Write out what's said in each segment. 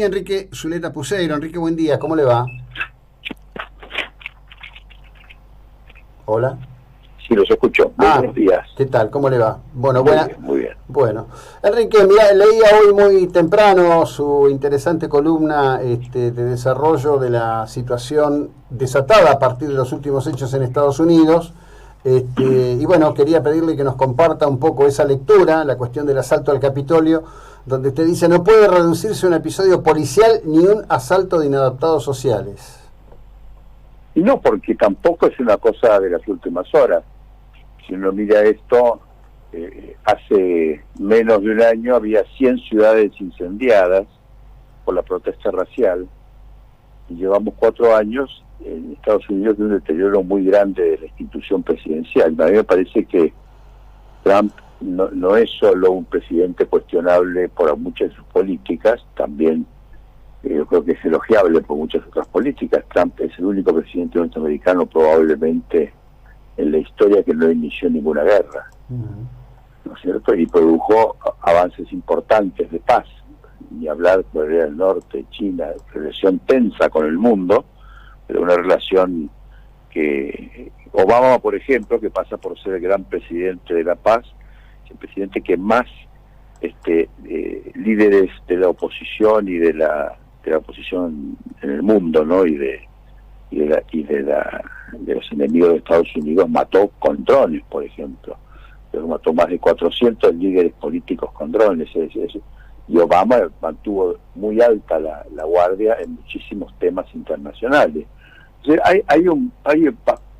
Enrique Zuleta Puseiro. Enrique, buen día, ¿cómo le va? Hola. Sí, los escucho. Muy buenos días. ¿Qué tal? ¿Cómo le va? Bueno, Muy bien, muy bien. Bueno, Enrique, mira, leía hoy muy temprano su interesante columna de desarrollo de la situación desatada a partir de los últimos hechos en Estados Unidos. Y bueno, quería pedirle que nos comparta un poco esa lectura, la cuestión del asalto al Capitolio, donde usted dice: no puede reducirse un episodio policial ni un asalto de inadaptados sociales. Y no, porque tampoco es una cosa de las últimas horas. Si uno mira esto, hace menos de un año había 100 ciudades incendiadas por la protesta racial, y llevamos 4 años en Estados Unidos de un deterioro muy grande de la institución presidencial. A mí me parece que Trump no es solo un presidente cuestionable por muchas de sus políticas, también yo creo que es elogiable por muchas otras políticas. Trump es el único presidente norteamericano probablemente en la historia que no inició ninguna guerra, ¿no es cierto? Y produjo avances importantes de paz, ni hablar de Corea del Norte, China, relación tensa con el mundo, pero una relación que Obama, por ejemplo, que pasa por ser el gran presidente de la paz, es el presidente que más líderes de la oposición y de la oposición en el mundo, ¿no? y de los enemigos de Estados Unidos mató con drones, por ejemplo. Pero mató más de 400 líderes políticos con drones. Y Obama mantuvo muy alta la guardia en muchísimos temas internacionales. Entonces,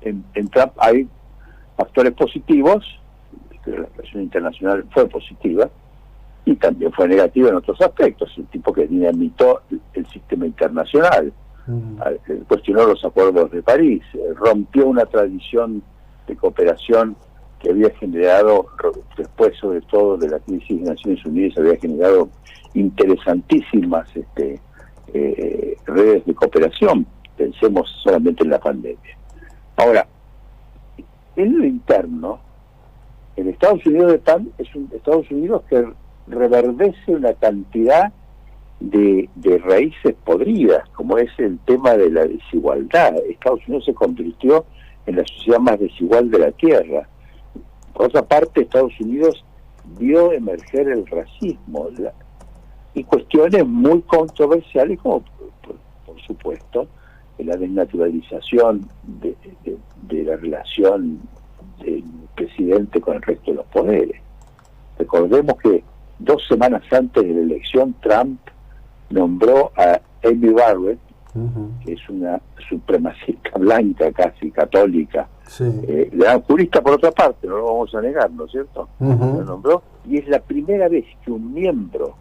en Trump hay factores positivos, que la relación internacional fue positiva, y también fue negativa en otros aspectos. El tipo que dinamitó el sistema internacional, cuestionó los acuerdos de París, rompió una tradición de cooperación que había generado, después sobre todo de la crisis de Naciones Unidas, había generado interesantísimas redes de cooperación. Pensemos solamente en la pandemia. Ahora, en lo interno, el Estados Unidos de Trump es un Estados Unidos que reverdece una cantidad de raíces podridas, como es el tema de la desigualdad. Estados Unidos se convirtió en la sociedad más desigual de la Tierra. Por otra parte, Estados Unidos vio emerger el racismo y cuestiones muy controversiales, como por supuesto la desnaturalización de la relación del presidente con el resto de los poderes. Recordemos que 2 semanas antes de la elección, Trump nombró a Amy Barrett, que es una supremacista blanca, casi católica, la jurista por otra parte, no lo vamos a negar, ¿no es cierto? Lo nombró, y es la primera vez que un miembro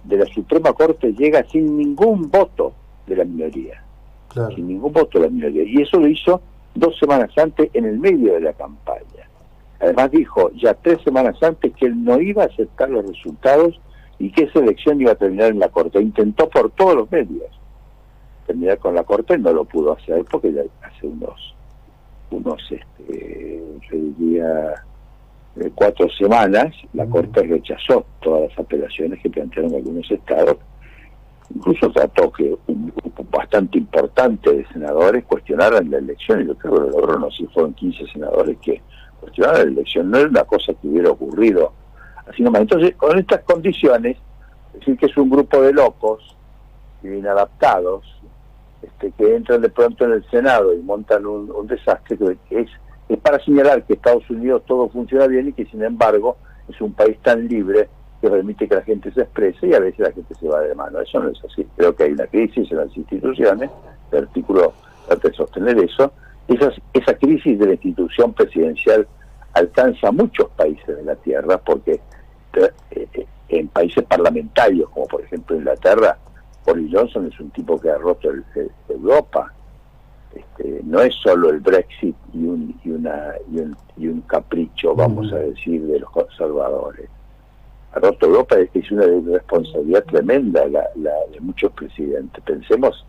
de la Suprema Corte llega sin ningún voto de la minoría. Claro. Sin ningún voto de la minoría. Y eso lo hizo 2 semanas antes, en el medio de la campaña. Además dijo ya 3 semanas antes que él no iba a aceptar los resultados y que esa elección iba a terminar en la Corte. Intentó por todos los medios terminar con la Corte, no lo pudo hacer porque ya hace unos yo diría 4 semanas la Corte rechazó todas las apelaciones que plantearon algunos estados. Incluso trató que un grupo bastante importante de senadores cuestionaran la elección, y yo creo que lo logró, no sé si fueron 15 senadores que cuestionaron la elección. No era una cosa que hubiera ocurrido así nomás. Entonces, con estas condiciones, es decir, que es un grupo de locos, inadaptados, que entran de pronto en el Senado y montan un desastre, que es para señalar que Estados Unidos todo funciona bien y que sin embargo es un país tan libre que permite que la gente se exprese, y a veces la gente se va de mano. Eso no es así. Creo que hay una crisis en las instituciones. El artículo trata de sostener eso. Esa crisis de la institución presidencial alcanza a muchos países de la Tierra, porque en países parlamentarios, como por ejemplo Inglaterra, Boris Johnson es un tipo que ha roto Europa. No es solo el Brexit y un capricho, vamos a decir, de los conservadores. Ha roto Europa. Es una responsabilidad tremenda de muchos presidentes. Pensemos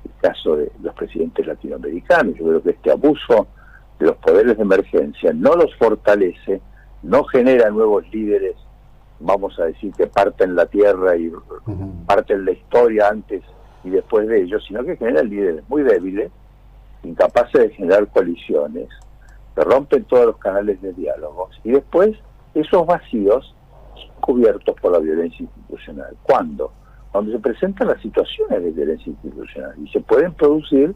el caso de los presidentes latinoamericanos. Yo creo que este abuso de los poderes de emergencia no los fortalece, no genera nuevos líderes vamos a decir, que parten la tierra y parten la historia antes y después de ellos, sino que generan líderes muy débiles, incapaces de generar coaliciones, que rompen todos los canales de diálogos, y después esos vacíos son cubiertos por la violencia institucional. ¿Cuándo? Cuando se presentan las situaciones de violencia institucional, y se pueden producir,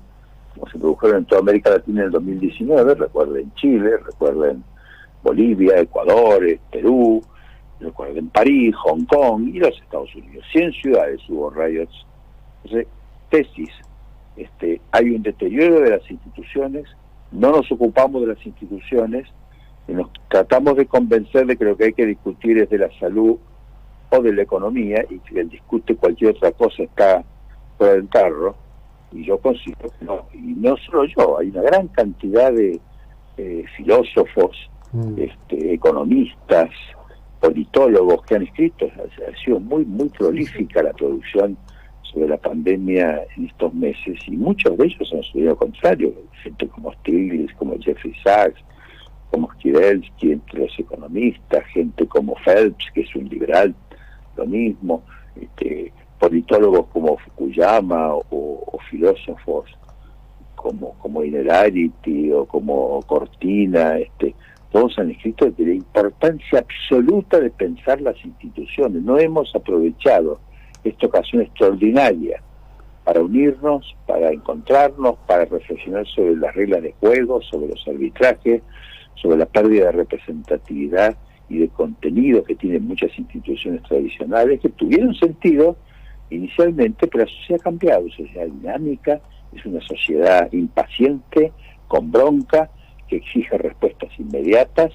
como se produjeron en toda América Latina en el 2019, recuerden Chile, recuerden Bolivia, Ecuador, Perú, recuerden París, Hong Kong y los Estados Unidos. 100 ciudades hubo riots. Entonces, tesis, hay un deterioro de las instituciones, no nos ocupamos de las instituciones, y nos tratamos de convencer de que lo que hay que discutir es de la salud o de la economía, y que el discute cualquier otra cosa está fuera del carro, y yo considero que no. Y no solo yo, hay una gran cantidad de filósofos, economistas, politólogos que han escrito. Ha sido muy prolífica la producción sobre la pandemia en estos meses, y muchos de ellos han estudiado lo contrario, gente como Stiglitz, como Jeffrey Sachs, como Skidelsky, entre los economistas, gente como Phelps, que es un liberal, lo mismo, politólogos como Fukuyama o filósofos como Innerarity o como Cortina, todos han escrito de la importancia absoluta de pensar las instituciones. No hemos aprovechado esta ocasión extraordinaria para unirnos, para encontrarnos, para reflexionar sobre las reglas de juego, sobre los arbitrajes, sobre la pérdida de representatividad y de contenido que tienen muchas instituciones tradicionales, que tuvieron sentido inicialmente, pero la sociedad ha cambiado, la sociedad dinámica, es una sociedad impaciente, con bronca, que exige respuestas inmediatas.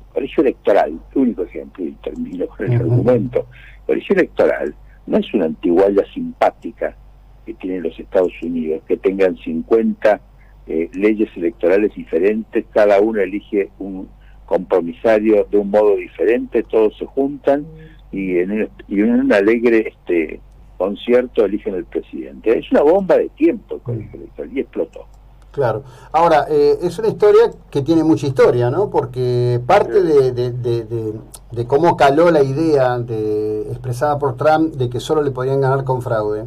El colegio electoral, el único ejemplo, y termino con el argumento, el colegio electoral no es una antigualla simpática que tienen los Estados Unidos, que tengan 50 leyes electorales diferentes, cada uno elige un compromisario de un modo diferente, todos se juntan y en un alegre concierto eligen el presidente. Es una bomba de tiempo el colegio electoral, y explotó. Claro. Ahora, es una historia que tiene mucha historia, ¿no? Porque parte de cómo caló la idea expresada por Trump de que solo le podían ganar con fraude,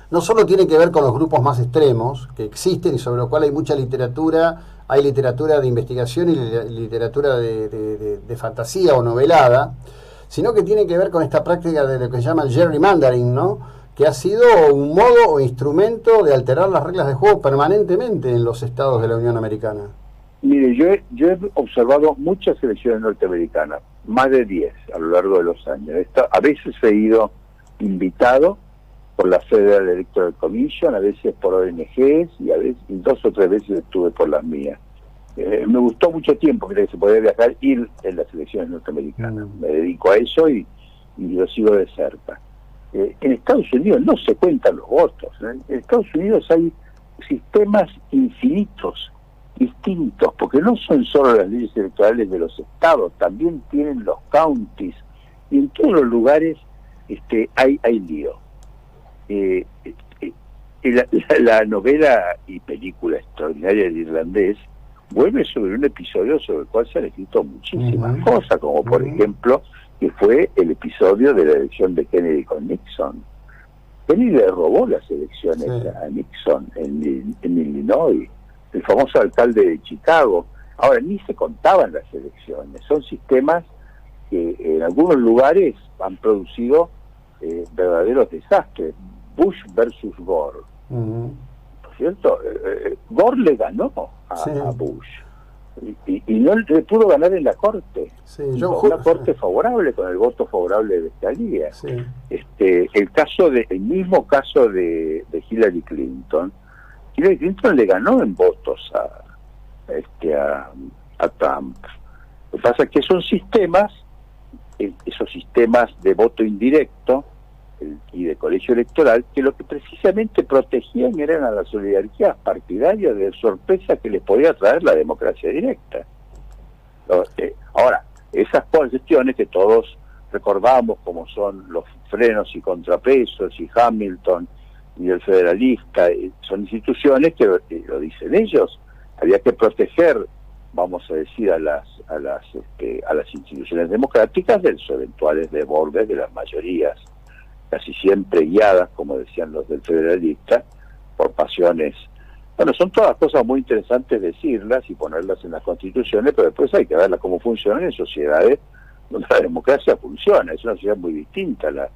no solo tiene que ver con los grupos más extremos que existen y sobre lo cual hay mucha literatura, hay literatura de investigación y literatura de fantasía o novelada, sino que tiene que ver con esta práctica de lo que se llama el gerrymandering, ¿no? Que ha sido un modo o instrumento de alterar las reglas de juego permanentemente en los estados de la Unión Americana. Mire, yo he observado muchas elecciones norteamericanas, más de 10 a lo largo de los años. A veces he ido invitado por la Federal Electoral Commission, a veces por ONGs, y a veces 2 o 3 veces estuve por las mías. Me gustó mucho tiempo, creo que se podía viajar, ir en las elecciones norteamericanas. Me dedico a eso y lo sigo de cerca. En Estados Unidos no se cuentan los votos. En Estados Unidos hay sistemas infinitos, distintos, porque no son solo las leyes electorales de los estados, también tienen los counties, y en todos los lugares hay lío. La novela y película extraordinaria del irlandés vuelve sobre un episodio sobre el cual se han escrito muchísimas cosas, como por ejemplo que fue el episodio de la elección de Kennedy con Nixon. Kennedy le robó las elecciones a Nixon en Illinois, el famoso alcalde de Chicago. Ahora, ni se contaban las elecciones, son sistemas que en algunos lugares han producido verdaderos desastres. Bush versus Gore, ¿no es cierto? Gore le ganó a Bush. Y no le pudo ganar en la corte, una corte favorable, con el voto favorable de Scalia. El mismo caso de Hillary Clinton le ganó en votos a Trump. Lo que pasa es que son sistemas, esos sistemas de voto indirecto y de colegio electoral, que lo que precisamente protegían eran a las oligarquías partidarias de sorpresa que les podía traer la democracia directa. Ahora, esas cuestiones que todos recordamos, como son los frenos y contrapesos y Hamilton y el federalista, son instituciones que, lo dicen ellos, había que proteger vamos a decir, a las instituciones democráticas de los eventuales desbordes de las mayorías, casi siempre guiadas, como decían los del federalista, por pasiones. Bueno, son todas cosas muy interesantes decirlas y ponerlas en las constituciones, pero después hay que verlas cómo funcionan en sociedades donde la democracia funciona. Es una sociedad muy distinta a la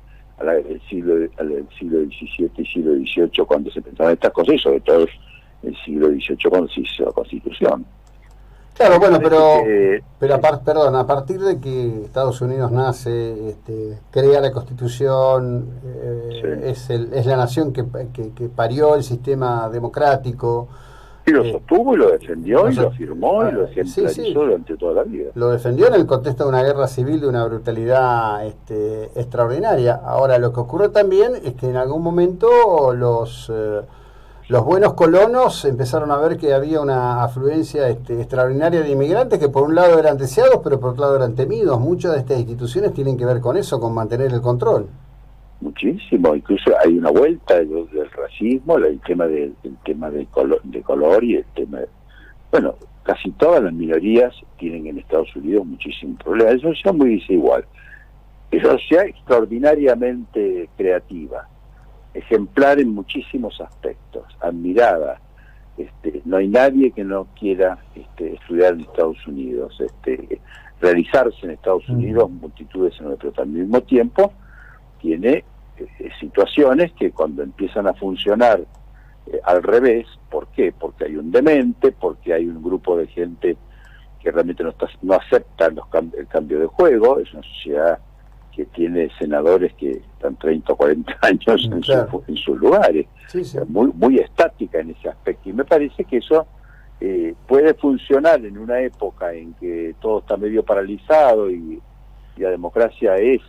del siglo XVII y siglo XVIII, cuando se pensaban estas cosas, y sobre todo el siglo XVIII cuando se hizo la Constitución. Claro, bueno, pero a partir de que Estados Unidos nace, crea la Constitución, sí, es la nación que parió el sistema democrático. Y lo sostuvo y lo defendió y lo afirmó y lo ejemplarizó durante toda la vida. Lo defendió en el contexto de una guerra civil de una brutalidad extraordinaria. Ahora, lo que ocurre también es que en algún momento los buenos colonos empezaron a ver que había una afluencia extraordinaria de inmigrantes que por un lado eran deseados, pero por otro lado eran temidos. Muchas de estas instituciones tienen que ver con eso, con mantener el control. Muchísimo, incluso hay una vuelta del racismo, el tema de color y el tema bueno, casi todas las minorías tienen en Estados Unidos muchísimos problemas. Es una sociedad muy desigual, es una sociedad extraordinariamente creativa, ejemplar en muchísimos aspectos, admirada. No hay nadie que no quiera estudiar en Estados Unidos, realizarse en Estados Unidos, multitudes en pero al mismo tiempo tiene situaciones que cuando empiezan a funcionar al revés. ¿Por qué? Porque hay un demente, porque hay un grupo de gente que realmente no acepta el cambio de juego. Es una sociedad que tiene senadores que están 30 o 40 años en sus lugares, sí. Muy estática en ese aspecto, y me parece que eso puede funcionar en una época en que todo está medio paralizado y la democracia es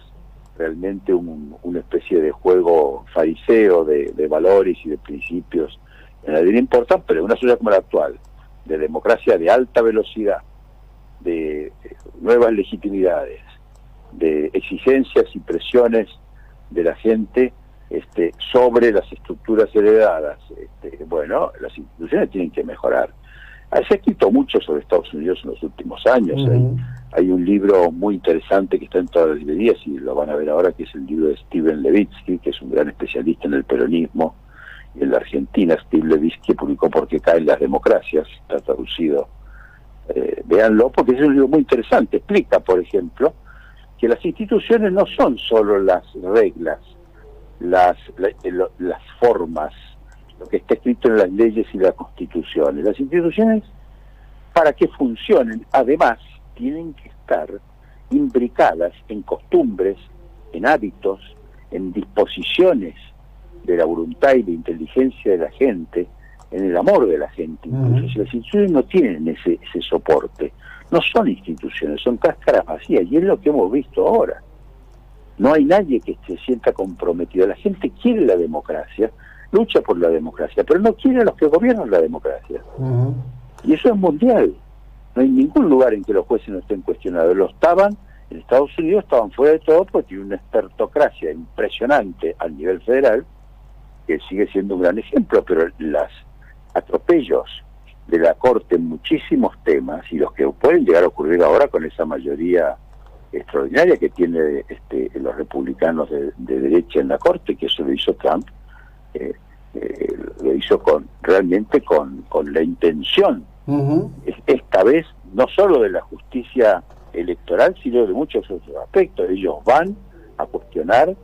realmente una especie de juego fariseo de valores y de principios en la vida importan, pero en una sociedad como la actual, de democracia de alta velocidad, de nuevas legitimidades, de exigencias y presiones de la gente sobre las estructuras heredadas, bueno, las instituciones tienen que mejorar. Se ha escrito mucho sobre Estados Unidos en los últimos años. Hay un libro muy interesante que está en todas las librerías y lo van a ver ahora, que es el libro de Steven Levitsky, que es un gran especialista en el peronismo y en la Argentina. Steve Levitsky publicó ¿Por qué caen las democracias? Está traducido. Véanlo, porque es un libro muy interesante. Explica, por ejemplo, que las instituciones no son solo las reglas, las formas, lo que está escrito en las leyes y las constituciones. Las instituciones, para que funcionen, además, tienen que estar imbricadas en costumbres, en hábitos, en disposiciones de la voluntad y la inteligencia de la gente, en el amor de la gente. Incluso si las instituciones no tienen ese soporte, no son instituciones, son cáscaras vacías, y es lo que hemos visto ahora. No hay nadie que se sienta comprometido. La gente quiere la democracia, lucha por la democracia, pero no quiere a los que gobiernan la democracia. Y eso es mundial. No hay ningún lugar en que los jueces no estén cuestionados. Lo estaban, en Estados Unidos estaban fuera de todo porque tiene una expertocracia impresionante al nivel federal, que sigue siendo un gran ejemplo, pero los atropellos de la Corte en muchísimos temas, y los que pueden llegar a ocurrir ahora con esa mayoría extraordinaria que tiene los republicanos de derecha en la Corte, que eso lo hizo Trump, lo hizo realmente con la intención, esta vez no solo de la justicia electoral, sino de muchos otros aspectos. Ellos van a cuestionar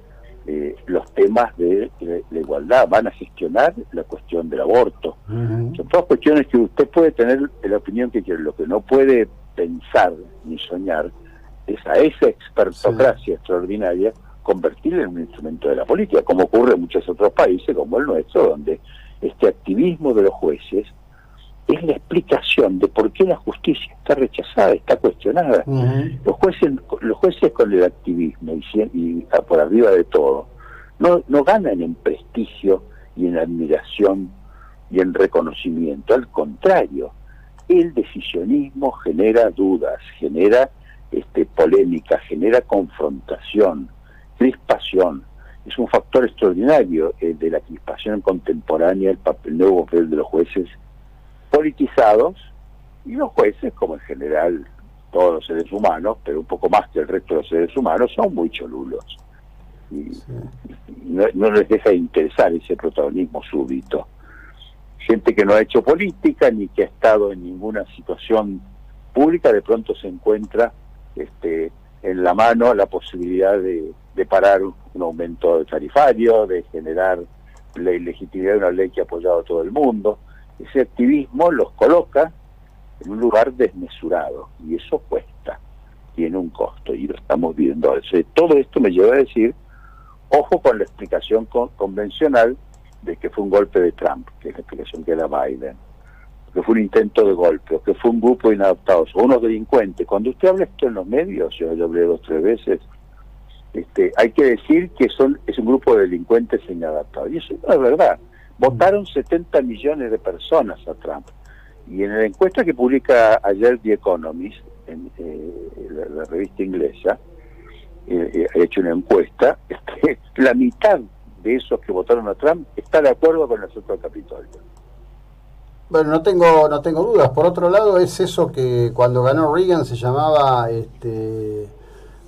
los temas de la igualdad, van a gestionar la cuestión del aborto. Son todas cuestiones que usted puede tener la opinión que quiere. Lo que no puede pensar ni soñar es a esa expertocracia extraordinaria convertirla en un instrumento de la política, como ocurre en muchos otros países como el nuestro, donde este activismo de los jueces es la explicación de por qué la justicia está rechazada, está cuestionada. Los jueces con el activismo y por arriba de todo no ganan en prestigio y en admiración y en reconocimiento. Al contrario, el decisionismo genera dudas, genera polémica, genera confrontación, crispación. Es un factor extraordinario de la crispación contemporánea, el nuevo papel de los jueces politizados Y los jueces, como en general todos los seres humanos, pero un poco más que el resto de los seres humanos, son muy cholulos. Y no les deja de interesar ese protagonismo súbito. Gente que no ha hecho política ni que ha estado en ninguna situación pública, de pronto se encuentra en la mano la posibilidad de parar un aumento tarifario, de generar la ilegitimidad de una ley que ha apoyado a todo el mundo. Ese activismo los coloca en un lugar desmesurado, y eso cuesta, tiene un costo, y lo estamos viendo. Todo esto me lleva a decir, ojo con la explicación convencional de que fue un golpe de Trump, que es la explicación que da Biden, que fue un intento de golpe, o que fue un grupo de inadaptados, o unos delincuentes. Cuando usted habla esto en los medios, yo hablé 2 o 3 veces, hay que decir que es un grupo de delincuentes inadaptados, y eso no es verdad. Votaron 70 millones de personas a Trump, y en la encuesta que publica ayer The Economist, en la revista inglesa, ha hecho una encuesta, la mitad de esos que votaron a Trump está de acuerdo con el asunto del Capitolio. Bueno, no tengo dudas. Por otro lado, es eso que cuando ganó Reagan se llamaba,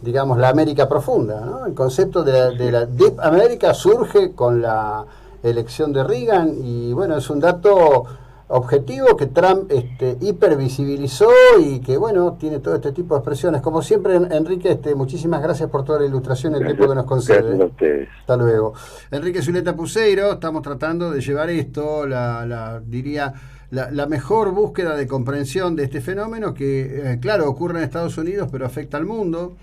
digamos, la América profunda, ¿no? El concepto de la Deep America surge con la elección de Reagan, y bueno, es un dato objetivo que Trump hipervisibilizó, y que bueno, tiene todo este tipo de expresiones. Como siempre, Enrique, muchísimas gracias por toda la ilustración, el tiempo que nos concede. Gracias a ustedes. Hasta luego. Enrique Zuleta Puseiro, estamos tratando de llevar esto, diría, la mejor búsqueda de comprensión de este fenómeno que, claro, ocurre en Estados Unidos, pero afecta al mundo.